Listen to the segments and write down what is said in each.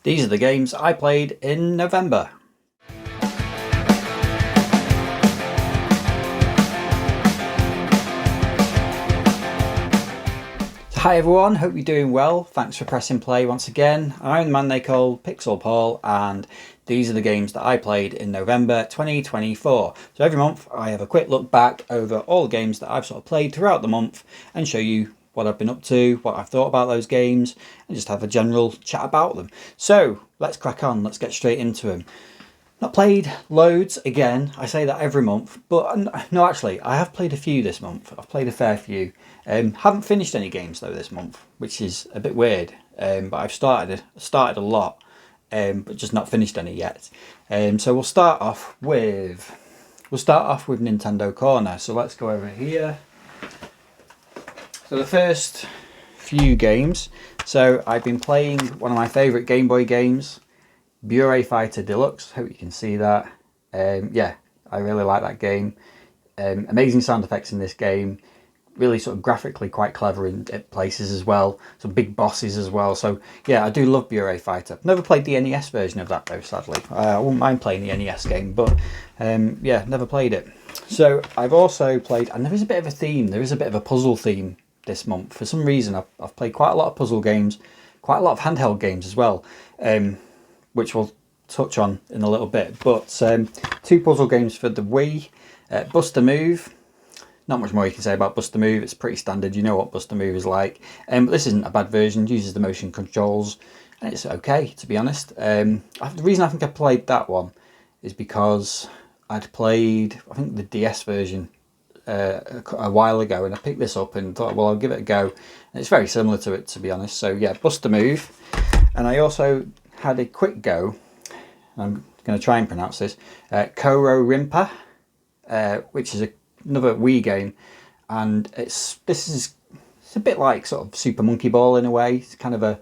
These are the games I played in November. Hi everyone, hope you're doing well. Thanks for pressing play once again. I'm the man they call Pixel Paul, and these are the games that I played in November 2024. So every month I have a quick look back over all the games that I've sort of played throughout the month and show you what I've been up to, what I've thought about those games, and just have a general chat about them. So let's crack on, let's get straight into them. Not played loads, again, I say that every month, but no, actually, I have played a few this month. I've played a fair few. Haven't finished any games though this month, which is a bit weird, but I've started a lot, but just not finished any yet. So we'll start off with Nintendo Corner. So let's go over here. So the first few games, so I've been playing one of my favourite Game Boy games, Bureau Fighter Deluxe. Hope you can see that. Yeah, I really like that game. Amazing sound effects in this game. Really sort of graphically quite clever in places as well. Some big bosses as well. So yeah, I do love Bureau Fighter. Never played the NES version of that though, sadly. I wouldn't mind playing the NES game, but yeah, never played it. So I've also played, and there is a bit of a theme. There is a bit of a puzzle theme this month. For some reason, I've played quite a lot of puzzle games, quite a lot of handheld games as well, which we'll touch on in a little bit. But two puzzle games for the Wii. Bust a Move. Not much more you can say about Bust a Move. It's pretty standard. You know what Bust a Move is like. But this isn't a bad version. It uses the motion controls, and it's okay, to be honest. The reason I think I played that one is because I'd played, I think, the DS version a while ago, and I picked this up and thought, well, I'll give it a go. And it's very similar to it, to be honest. So yeah, Bust a Move. And I also had a quick go, I'm going to try and pronounce this, Koro Rimpa, which is another Wii game, and it's a bit like sort of Super Monkey Ball in a way. It's kind of a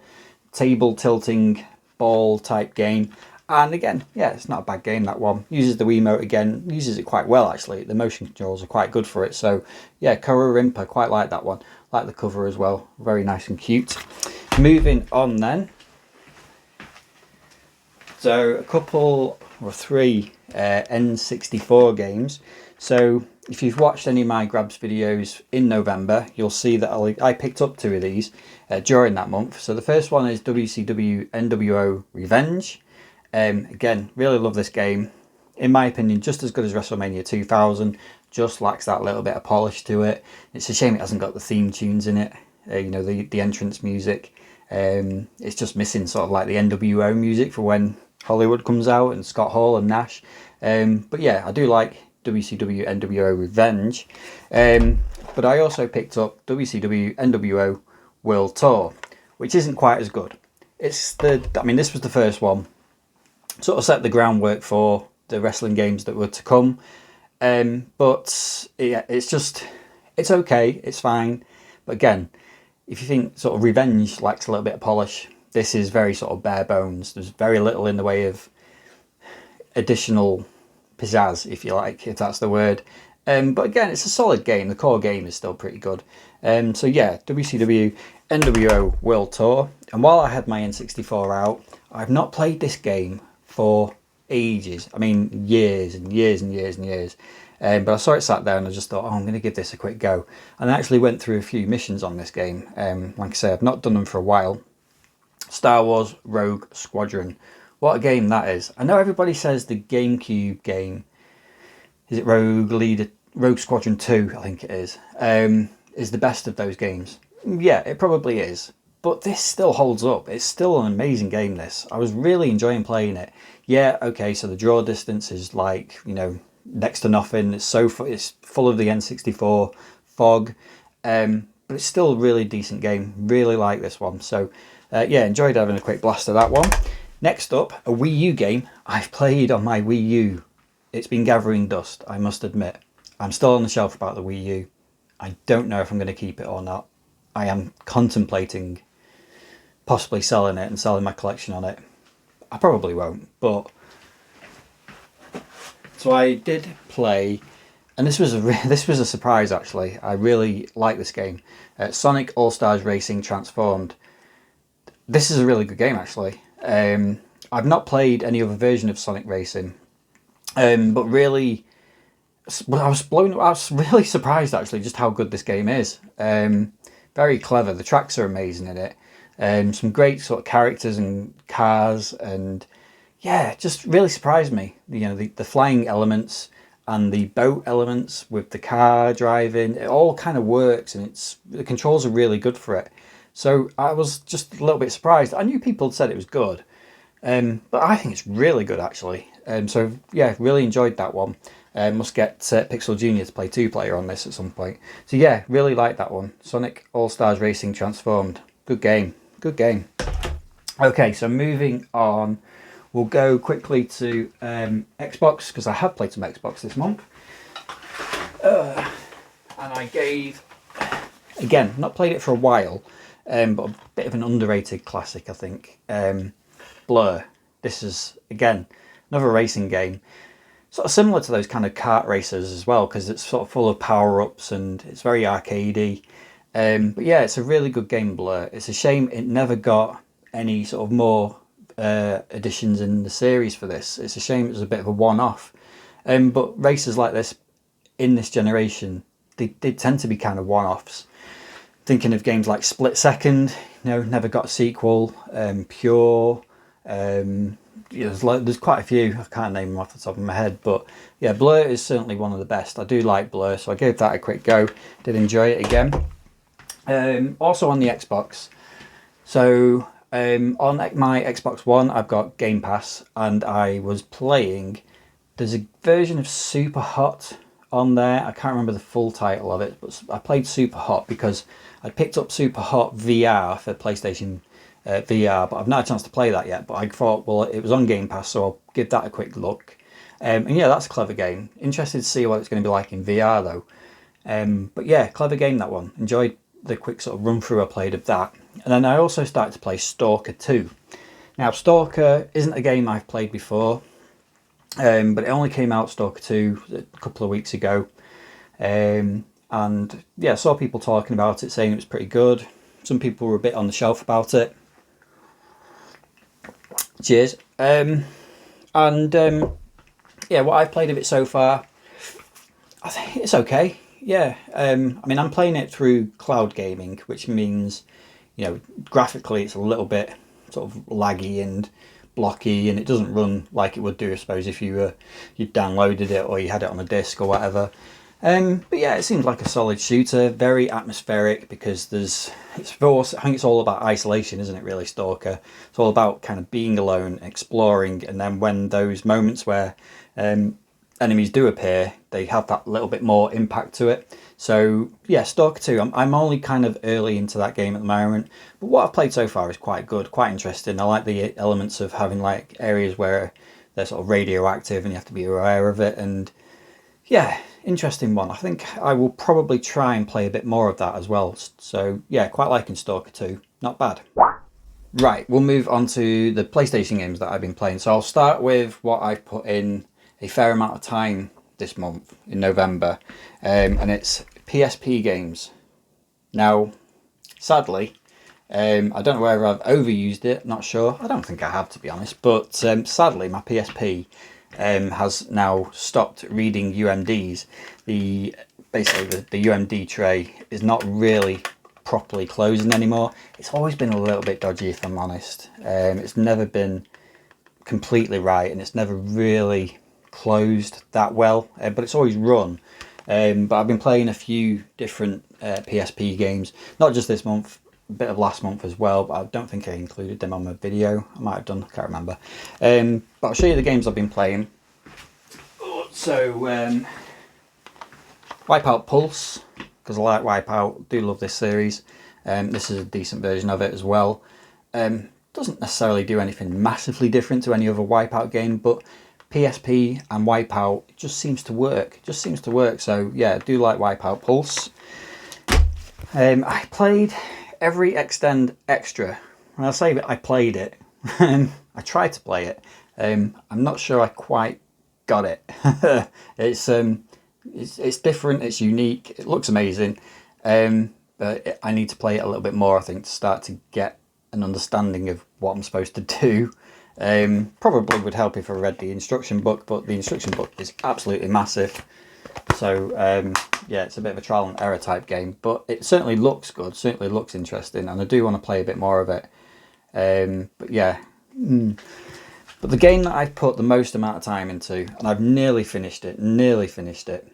table tilting ball type game, and again, yeah, it's not a bad game, that one. Uses the Wiimote again, uses it quite well actually. The motion controls are quite good for it. So yeah, Koro Rimpa, quite like that one. Like the cover as well, very nice and cute. Moving on then. So a couple or three N64 games. So if you've watched any of my grabs videos in November, you'll see that I picked up two of these during that month. So the first one is WCW NWO Revenge. Again, really love this game. In my opinion, just as good as WrestleMania 2000. Just lacks that little bit of polish to it. It's a shame it hasn't got the theme tunes in it. You know, the entrance music. It's just missing sort of like the NWO music for when Hollywood comes out and Scott Hall and Nash. But yeah, I do like WCW NWO Revenge. But I also picked up WCW NWO World Tour, which isn't quite as good. This was the first one. Sort of set the groundwork for the wrestling games that were to come. But yeah, it's okay, it's fine. But again, if you think sort of Revenge lacks a little bit of polish, this is very sort of bare bones. There's very little in the way of additional pizzazz, if you like, if that's the word. But again, it's a solid game. The core game is still pretty good. So yeah, WCW NWO World Tour. And while I had my N64 out, I've not played this game for ages. I mean, years and years and years and years. But I saw it sat there and I just thought, oh, I'm going to give this a quick go. And I actually went through a few missions on this game. Like I say, I've not done them for a while. Star Wars Rogue Squadron. What a game that is. I know everybody says the GameCube game, is it Rogue Squadron 2, I think it is the best of those games. Yeah, it probably is. But this still holds up. It's still an amazing game, this. I was really enjoying playing it. Yeah, okay, so the draw distance is like, you know, next to nothing. It's full of the N64 fog. But it's still a really decent game. Really like this one. So yeah, enjoyed having a quick blast of that one. Next up, a Wii U game I've played on my Wii U. It's been gathering dust, I must admit. I'm still on the shelf about the Wii U. I don't know if I'm going to keep it or not. I am contemplating possibly selling it and selling my collection on it. I probably won't, but... So I did play, and this was a surprise actually. I really like this game. Sonic All-Stars Racing Transformed. This is a really good game actually. I've not played any other version of Sonic Racing, but really, I was really surprised actually just how good this game is. Very clever. The tracks are amazing in it. Some great sort of characters and cars, and yeah, just really surprised me. You know, the flying elements and the boat elements with the car driving, it all kind of works, and the controls are really good for it. So I was just a little bit surprised. I knew people had said it was good, but I think it's really good actually. So yeah, really enjoyed that one. Must get Pixel Junior to play 2-player on this at some point. So yeah, really like that one. Sonic All-Stars Racing Transformed. Good game. Good game. Okay, so moving on. We'll go quickly to Xbox, because I have played some Xbox this month. And I gave, again, not played it for a while, but a bit of an underrated classic, I think. Blur. This is, again, another racing game. Sort of similar to those kind of kart racers as well, because it's sort of full of power-ups and it's very arcadey. But yeah, it's a really good game, Blur. It's a shame it never got any sort of more additions in the series for this. It's a shame it was a bit of a one-off. But racers like this in this generation, they tend to be kind of one-offs. Thinking of games like Split Second, never got a sequel. Pure. There's quite a few. I can't name them off the top of my head, but yeah, Blur is certainly one of the best. I do like Blur, so I gave that a quick go. Did enjoy it again. Also on the Xbox. So on my Xbox One, I've got Game Pass, and I was playing. There's a version of Super Hot on there. I can't remember the full title of it, but I played Super Hot because I picked up Super Hot VR for PlayStation VR, but I've not had a chance to play that yet. But I thought, well, it was on Game Pass, so I'll give that a quick look. And yeah, that's a clever game. Interested to see what it's going to be like in VR though. But yeah, clever game, that one. Enjoyed the quick sort of run through I played of that. And then I also started to play Stalker 2. Now, Stalker isn't a game I've played before, but it only came out, Stalker 2, a couple of weeks ago. And yeah, I saw people talking about it, saying it was pretty good. Some people were a bit on the shelf about it. Cheers. Yeah, what I've played of it so far, I think it's okay. Yeah, I mean, I'm playing it through cloud gaming, which means, graphically it's a little bit sort of laggy and blocky, and it doesn't run like it would do, I suppose, if you downloaded it or you had it on a disc or whatever. But yeah, it seems like a solid shooter, very atmospheric, because I think it's all about isolation, isn't it, really, Stalker? It's all about kind of being alone, exploring, and then when those moments where enemies do appear, they have that little bit more impact to it. So yeah, Stalker 2, I'm only kind of early into that game at the moment, but what I've played so far is quite good, quite interesting. I like the elements of having like areas where they're sort of radioactive and you have to be aware of it, and yeah, interesting one. I think I will probably try and play a bit more of that as well. So yeah, quite liking Stalker 2, not bad. Right, we'll move on to the PlayStation games that I've been playing. So I'll start with what I've put in a fair amount of time this month in November, and it's PsP games. Now, sadly, I don't know whether I've overused it, not sure. I don't think I have, to be honest, but sadly my PsP has now stopped reading UMDs. Basically the UMD tray is not really properly closing anymore. It's always been a little bit dodgy, if I'm honest. It's never been completely right, and it's never really closed that well, but it's always run. But I've been playing a few different PsP games, not just this month, a bit of last month as well, but I don't think I included them on my video. I might have done, I can't remember. But I'll show you the games I've been playing. So Wipeout Pulse, because I like Wipeout, do love this series. This is a decent version of it as well. Doesn't necessarily do anything massively different to any other Wipeout game, but PsP and Wipeout just seems to work. So yeah, I do like Wipeout Pulse. I played every Extend Extra. When I say that I played it, I tried to play it. I'm not sure I quite got it. It's different, it's unique, it looks amazing, but I need to play it a little bit more, I think, to start to get an understanding of what I'm supposed to do. Probably would help if I read the instruction book, but the instruction book is absolutely massive. So yeah, it's a bit of a trial and error type game, but it certainly looks good, certainly looks interesting, and I do want to play a bit more of it. But yeah, but the game that I've put the most amount of time into, and I've nearly finished it,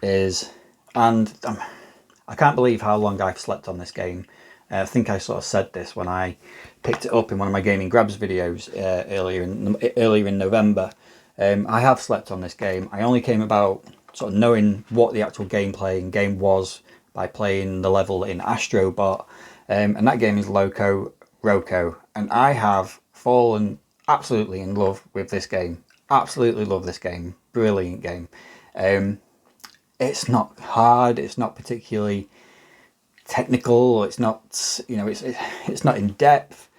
is, and I can't believe how long I've slept on this game. I think I sort of said this when I picked it up in one of my Gaming Grabs videos earlier in November. I have slept on this game. I only came about sort of knowing what the actual gameplay in game was by playing the level in Astrobot, and that game is Roco, and I have fallen absolutely in love with this game. Absolutely love this game. Brilliant game. It's not hard. It's not particularly technical. It's not, you know, it's not in depth,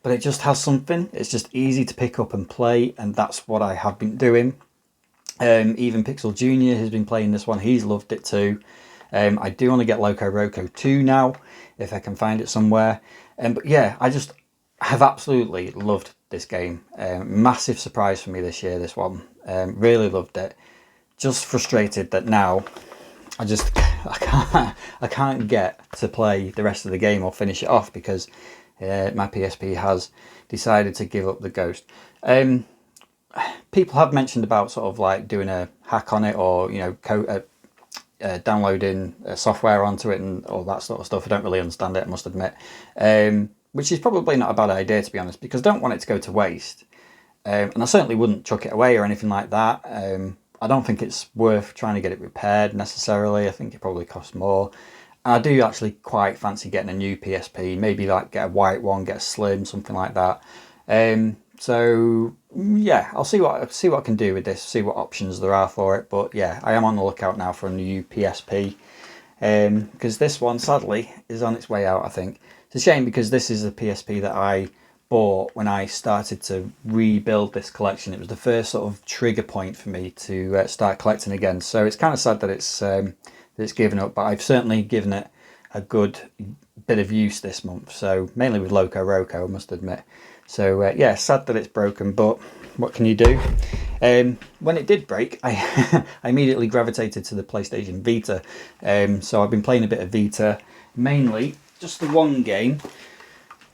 but it just has something. It's just easy to pick up and play, and that's what I have been doing. Even Pixel Jr. has been playing this one. He's loved it too. I do want to get Roco 2 now, if I can find it somewhere. But yeah, I just have absolutely loved this game. Massive surprise for me this year, this one. Really loved it. Just frustrated that now I can't get to play the rest of the game or finish it off because my PSP has decided to give up the ghost. People have mentioned about sort of like doing a hack on it, or, you know, downloading software onto it and all that sort of stuff. I don't really understand it, I must admit. Which is probably not a bad idea, to be honest, because I don't want it to go to waste. And I certainly wouldn't chuck it away or anything like that. I don't think it's worth trying to get it repaired necessarily. I think it probably costs more. And I do actually quite fancy getting a new PSP, maybe like get a white one, get a slim, something like that. So yeah, I'll see what I can do with this, see what options there are for it. But yeah, I am on the lookout now for a new PSP, because this one sadly is on its way out, I think. It's a shame because this is a PSP that I bought when I started to rebuild this collection. It was the first sort of trigger point for me to start collecting again. So it's kind of sad that it's given up, but I've certainly given it a good bit of use this month. So mainly with Roco, I must admit. So yeah, sad that it's broken, but what can you do? When it did break, I immediately gravitated to the PlayStation Vita. So I've been playing a bit of Vita, mainly just the one game,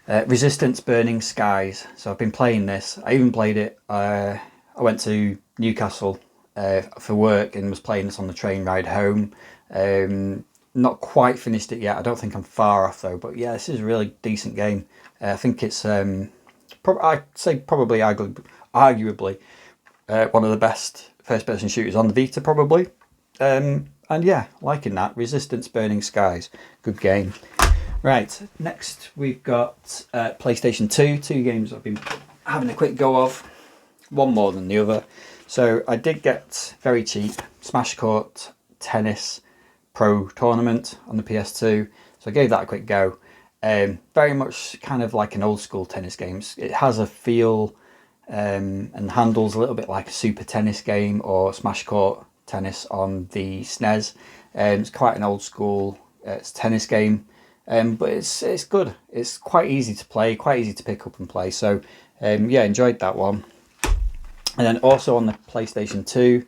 Resistance Burning Skies. So I've been playing this. I even played it. I went to Newcastle for work and was playing this on the train ride home. Not quite finished it yet. I don't think I'm far off though. But yeah, this is a really decent game. I think it's I'd say probably arguably one of the best first-person shooters on the Vita, probably. And yeah, liking that. Resistance Burning Skies, good game. Right, next we've got PlayStation 2. Two games I've been having a quick go of, one more than the other. So I did get very cheap Smash Court Tennis Pro Tournament on the PS2. So I gave that a quick go. Very much kind of like an old school tennis game. It has a feel and handles a little bit like a Super Tennis game or Smash Court Tennis on the SNES. It's quite an old school tennis game, but it's good. It's quite easy to play, quite easy to pick up and play. So yeah, enjoyed that one. And then also on the PlayStation 2,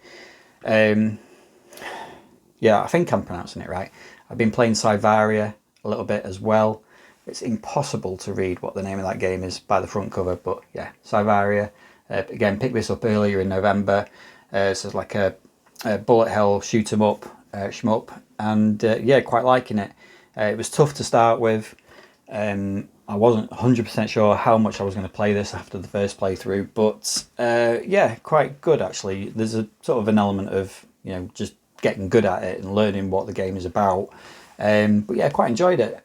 yeah, I think I'm pronouncing it right. I've been playing Cyvaria a little bit as well. It's impossible to read what the name of that game is by the front cover, but yeah, Cyvaria. Again, picked this up earlier in November. So it's like a bullet hell shoot 'em up, shmup, and yeah, quite liking it. It was tough to start with. I wasn't 100% sure how much I was going to play this after the first playthrough, but yeah, quite good actually. There's a sort of an element of, you know, just getting good at it and learning what the game is about. But yeah, quite enjoyed it.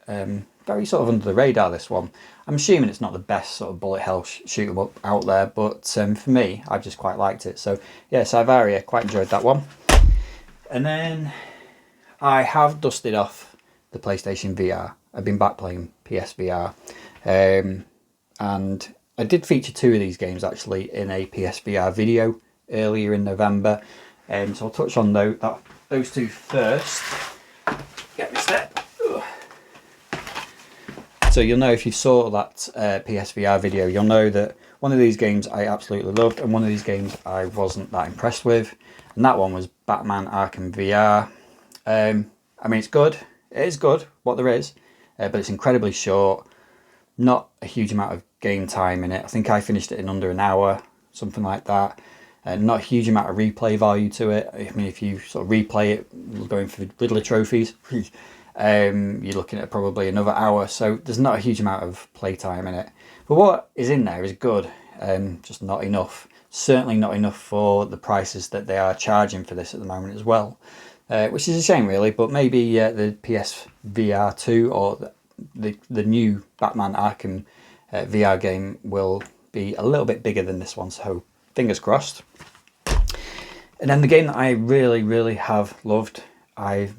Very sort of under the radar, this one. I'm assuming it's not the best sort of bullet hell shoot 'em up out there, but for me, I've just quite liked it. So yeah, Cyvaria, quite enjoyed that one. And then I have dusted off the PlayStation VR. I've been back playing PSVR, and I did feature two of these games actually in a PSVR video earlier in November. So I'll touch on those two first. Get me step. So you'll know if you saw that PSVR video, you'll know that one of these games I absolutely loved and one of these games I wasn't that impressed with. And that one was Batman Arkham VR. I mean, it's good. It is good, what there is, but it's incredibly short. Not a huge amount of game time in it. I think I finished it in under an hour, something like that. Not a huge amount of replay value to it. I mean, if you sort of replay it, going for Riddler trophies, you're looking at probably another hour. So there's not a huge amount of playtime in it. But what is in there is good, just not enough. Certainly not enough for the prices that they are charging for this at the moment as well. Which is a shame, really. But maybe the PSVR 2 or the new Batman Arkham VR game will be a little bit bigger than this one. So fingers crossed. And then the game that I really have loved, I've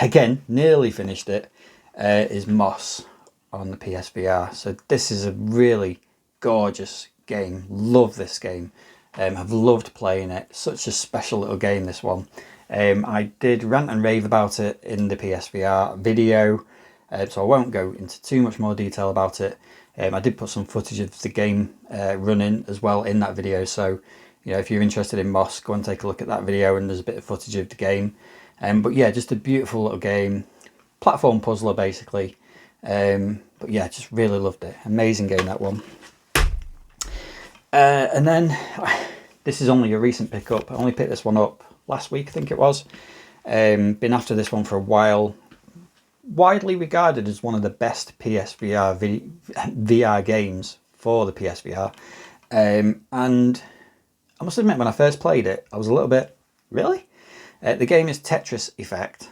again nearly finished it, is Moss on the PSVR. So this is a really gorgeous game. Love this game. I've loved playing it. Such a special little game, this one. I did rant and rave about it in the PSVR video, so I won't go into too much more detail about it. I did put some footage of the game running as well in that video, so you know, if you're interested in Moss, go and take a look at that video, and there's a bit of footage of the game. But yeah, just a beautiful little game, platform puzzler basically. But yeah, just really loved it. Amazing game, that one. And then this is only a recent pickup. I only picked this one up last week, I think it was. Been after this one for a while. Widely regarded as one of the best PSVR VR games for the PSVR. And I must admit, when I first played it, I was a little bit, really? The game is Tetris Effect.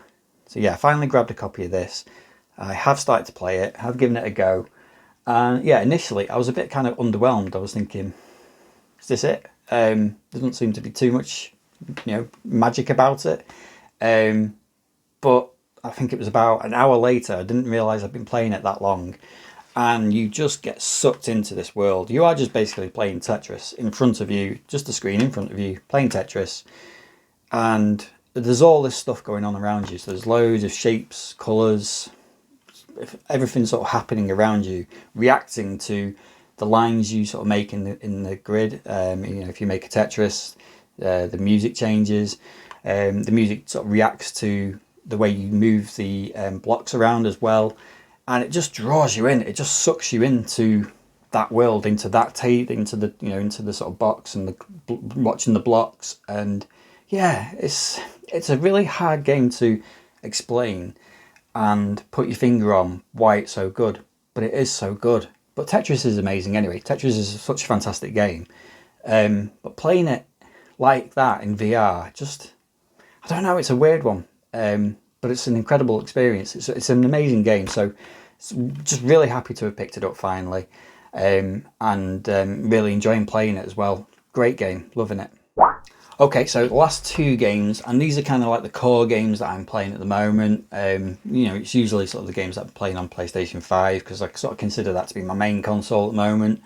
So yeah, I finally grabbed a copy of this. I have started to play it, have given it a go. And yeah, initially I was a bit kind of underwhelmed. I was thinking, is this it? There doesn't seem to be too much, you know, magic about it. But I think it was about an hour later, I didn't realise I'd been playing it that long. And you just get sucked into this world. You are just basically playing Tetris in front of you, just a screen in front of you, playing Tetris. And there's all this stuff going on around you. So there's loads of shapes, colours, everything's sort of happening around you, reacting to the lines you sort of make in the grid. You know, if you make a Tetris, the music changes. The music sort of reacts to the way you move the blocks around as well, and it just draws you in. It just sucks you into that world, into that tape, into the, you know, into the sort of box and watching the blocks. And yeah, it's a really hard game to explain and put your finger on why it's so good, but it is so good. But Tetris is amazing anyway. Tetris is such a fantastic game, but playing it like that in VR, just, I don't know, it's a weird one, but it's an incredible experience. It's an amazing game, so just really happy to have picked it up finally, and really enjoying playing it as well. Great game, loving it. Okay, so the last two games, and these are kind of like the core games that I'm playing at the moment. You know, it's usually sort of the games that I'm playing on PlayStation 5, because I sort of consider that to be my main console at the moment,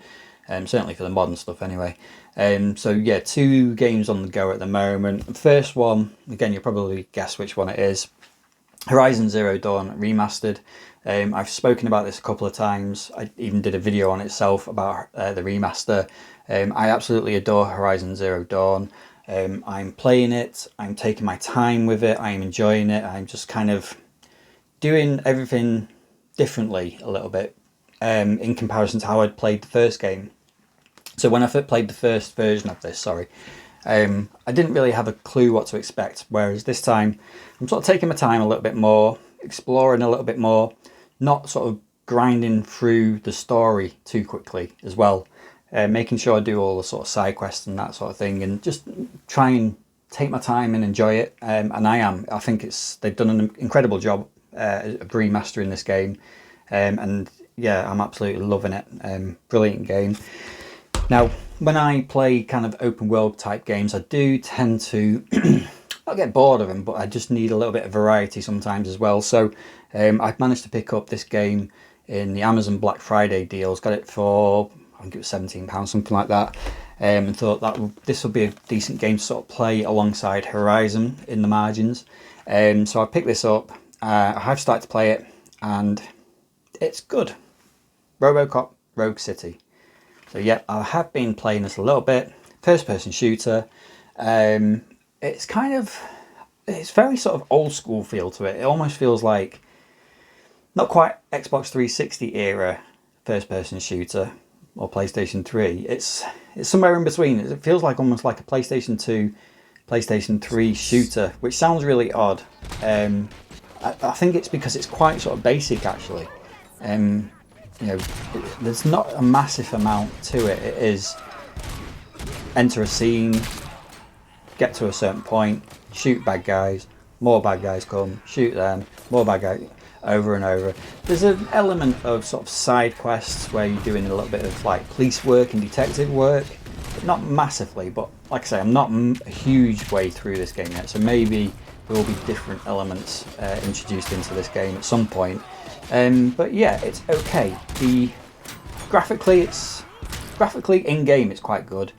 certainly for the modern stuff anyway. So yeah, two games on the go at the moment. The first one, again, you'll probably guess which one it is. Horizon Zero Dawn Remastered. I've spoken about this a couple of times. I even did a video on itself about the remaster. I absolutely adore Horizon Zero Dawn. I'm playing it, I'm taking my time with it, I'm enjoying it, I'm just kind of doing everything differently a little bit in comparison to how I'd played the first game. So when I played the first version of this, I didn't really have a clue what to expect, whereas this time I'm sort of taking my time a little bit more, exploring a little bit more, not sort of grinding through the story too quickly as well. Making sure I do all the sort of side quests and that sort of thing, and just try and take my time and enjoy it. And I think they've done an incredible job of remastering this game, and yeah, I'm absolutely loving it. Brilliant game. Now, when I play kind of open world type games, I do tend to not get bored of them, but I just need a little bit of variety sometimes as well. So I've managed to pick up this game in the Amazon Black Friday deals. Got it for, I think it was £17, something like that, and thought that this would be a decent game to sort of play alongside Horizon in the margins. So I picked this up. I have started to play it, and it's good. Robocop Rogue City. So yeah, I have been playing this a little bit. First person shooter. It's very sort of old school feel to it. It almost feels like not quite Xbox 360 era first person shooter or PlayStation 3. It's somewhere in between. It feels like almost like a PlayStation 2, PlayStation 3 shooter, which sounds really odd. I think it's because it's quite sort of basic actually. You know, there's not a massive amount to it. It is enter a scene, get to a certain point, shoot bad guys, more bad guys come, shoot them, more bad guys, over and over. There's an element of sort of side quests where you're doing a little bit of like police work and detective work, but not massively. But like I say, I'm not a huge way through this game yet, so maybe there will be different elements introduced into this game at some point. But yeah, it's okay. Graphically in game it's quite good.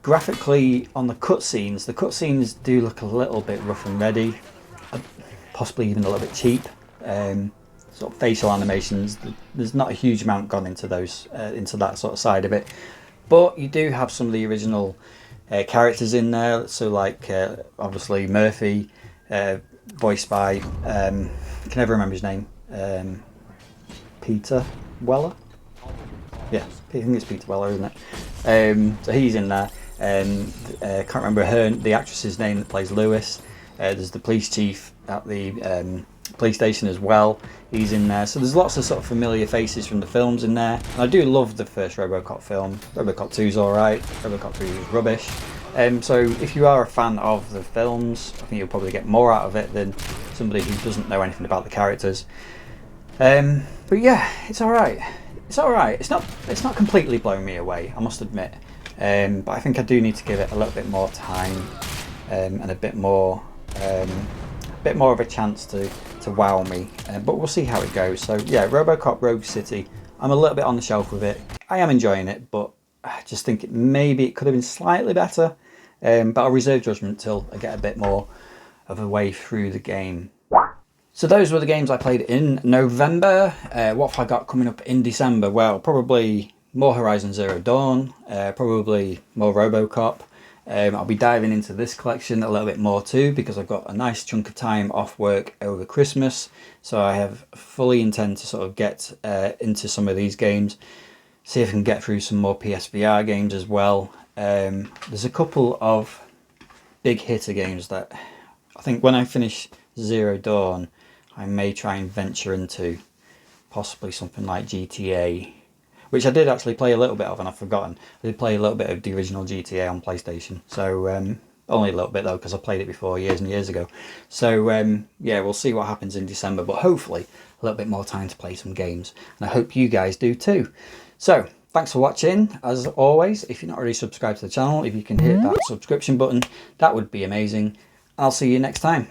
Graphically on the cutscenes do look a little bit rough and ready, possibly even a little bit cheap. Sort of facial animations, there's not a huge amount gone into those, into that sort of side of it. But you do have some of the original characters in there. So like obviously Murphy, voiced by can never remember his name. Peter Weller. Yeah, I think it's Peter Weller, isn't it? So he's in there. Can't remember the actress's name that plays Lewis. There's the police chief at the police station as well. He's in there. So there's lots of sort of familiar faces from the films in there. And I do love the first Robocop film. Robocop 2's alright. Robocop 3 is rubbish. So if you are a fan of the films, I think you'll probably get more out of it than somebody who doesn't know anything about the characters. But yeah, it's alright. It's alright. It's not completely blowing me away, I must admit. But I think I do need to give it a little bit more time and a bit more of a chance to wow me. But we'll see how it goes. So yeah, Robocop Rogue City. I'm a little bit on the shelf with it. I am enjoying it, but I just think maybe it could have been slightly better. But I'll reserve judgment till I get a bit more of a way through the game. So those were the games I played in November. What have I got coming up in December? Well, probably more Horizon Zero Dawn, probably more Robocop. I'll be diving into this collection a little bit more too, because I've got a nice chunk of time off work over Christmas. So I have fully intend to sort of get into some of these games. See if I can get through some more PSVR games as well. There's a couple of big hitter games that I think when I finish Zero Dawn, I may try and venture into possibly something like GTA, which I did actually play a little bit of and I've forgotten. I did play a little bit of the original GTA on PlayStation. So only a little bit though, because I played it before years and years ago. So yeah, we'll see what happens in December, but hopefully a little bit more time to play some games. And I hope you guys do too. So thanks for watching. As always, if you're not already subscribed to the channel, if you can hit that subscription button, that would be amazing. I'll see you next time.